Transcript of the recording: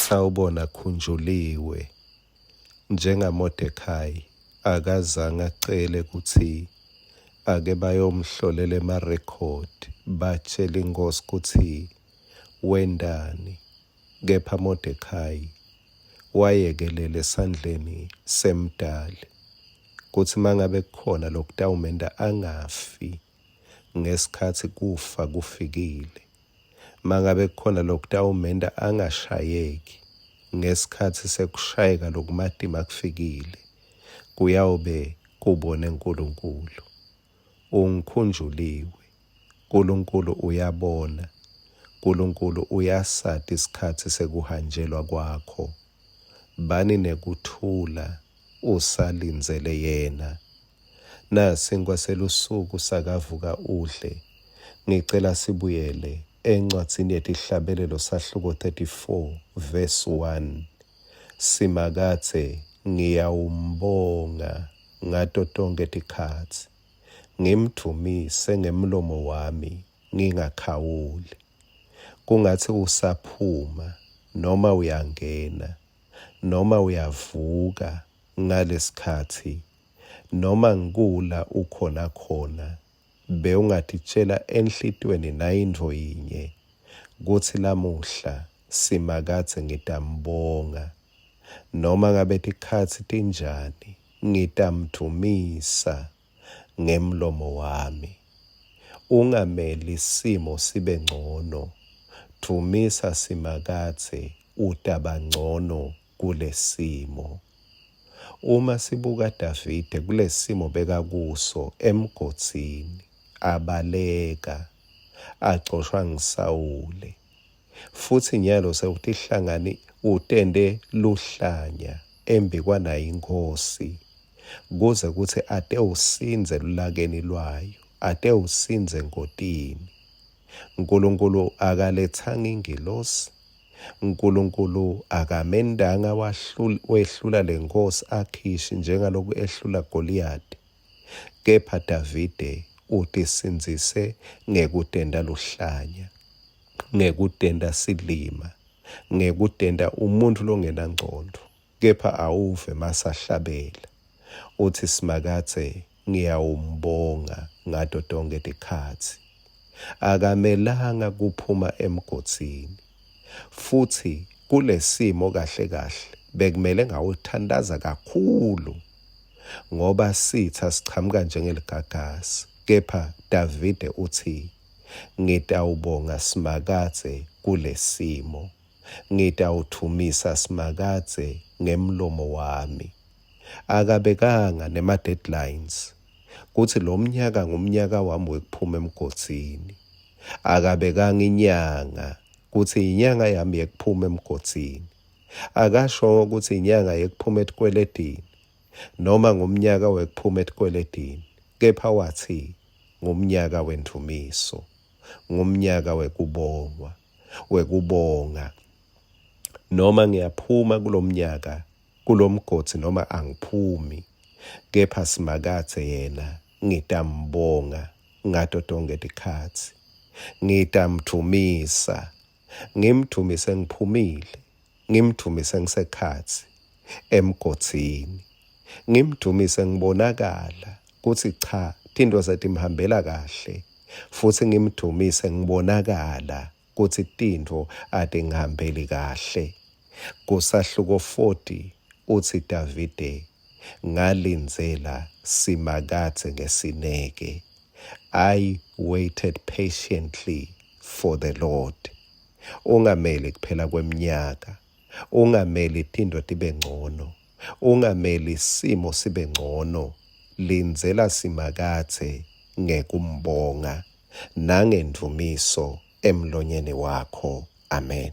sawubona khunjuliwe. NjengaMordecai akazange acele ukuthi ake bayomhlolela emarekhodi batshela inkosi ukuthi wendani, kepha Mordecai wayekelele esandleni semdali kuthi mangabe kukhona lokutawumenda angafi ngesikhathi kufa kufikile, mangabe kukhona lokutawumenda angashayeki ngesikhathi sekushayeka lokumadima kufikile, kuyawube kubone uNkulunkulu. Ungikhunjuliwe, uNkulunkulu uyabona, uNkulunkulu uyasada isikhathi sekuhanjelwa kwakho. Bani nekuthula usalinzele yena. Nasi ngwaselusuku sakavuka udle, ngicela sibuyele encwadzini yethu Ihlabelelo sahluko 34 verse 1. Simakathe ngiyawumbonga ngato tonke tikhatsi, ngimdumise ngemlomo wami ngingakhawuli. Kungathi usaphuma noma uyangena noma uyavuka ngalesikhathi noma ngikula ukhona khona, bewungatitshela enhlitweni nayindvo yinye kuthi lamuhla simakathe ngitambonga, noma ngabe tikhatsi tinjani ngitamdumisa ngemlomo wami. Ungameli isimo sibe ngcono, dumisa simakathe utaba ngcono kulesimo. Uma sibuka Davide kulesimo bekakuso emgodini, abaleka, acoshwa nguSawule, futhi nyalo sewutihlangani utende luhlanya embikwa nayo inkosi, kuze kuthi ate usinze lulakeni lwayo, ate usinze enkotini. uNkulunkulu akalethanga ingilosi, uNkulunkulu akamendanga wehlula lenkosi Akhishi njengaloku ehlula Goliath, kepha Davide utisinzise ngekutenda luhlanya, ngekutenda silima, ngekutenda umuntu longenangcondo, kepha awuve masahlabela. Uthi simakathe ngiyawumbonga ngato tonke tikhatsi. Akamelanga kuphuma emgodini, futhi kulesimo kahle kahle bekumele ngawuthandaza kakhulu ngoba sitha sichamuka njengeligagasi, kepha Davide uthi ngitawubonga simakathe kulesimo, ngitawuthumisa simakathe ngemlomo wami. Akabekanga nema-deadlines kuthi lo mnyaka ngumnyaka wami wekuphuma emgodini. Akabekanga inyanga kuthi inyanga yami yekuphuma emgodini. Akasho ukuthi inyanga yekuphuma etikweledini noma ngumnyaka wekuphuma etikweledini, kepha wathi ngumnyaka wendumiso, ngumnyaka wekubonga. Noma ngiyaphuma kulomnyaka, kulomgodi noma angiphumi, kepha simakathe yena ngitambonga ngato tonke tikhatsi. Ngitamdumisa, ngimdumise ngiphumile, ngimdumise ngisekhatsi emgodini, ngimdumise ngibonakala kuthi cha tintfo setimhambela kahle, futhi ngimdumise ngibonakala kuthi tintfo atingihambeli kahle. Kusahluko 40 uthi Davide, ngalindzela simakathe ngesineke. I waited patiently for the Lord. Ungameli kuphela kweminyaka, ungameli tintfo tibe ngcono, ungameli isimo sibe ngcono. Lindzela simakathe ngekumbonga nangendumiso emlonyeni wakho. Amen.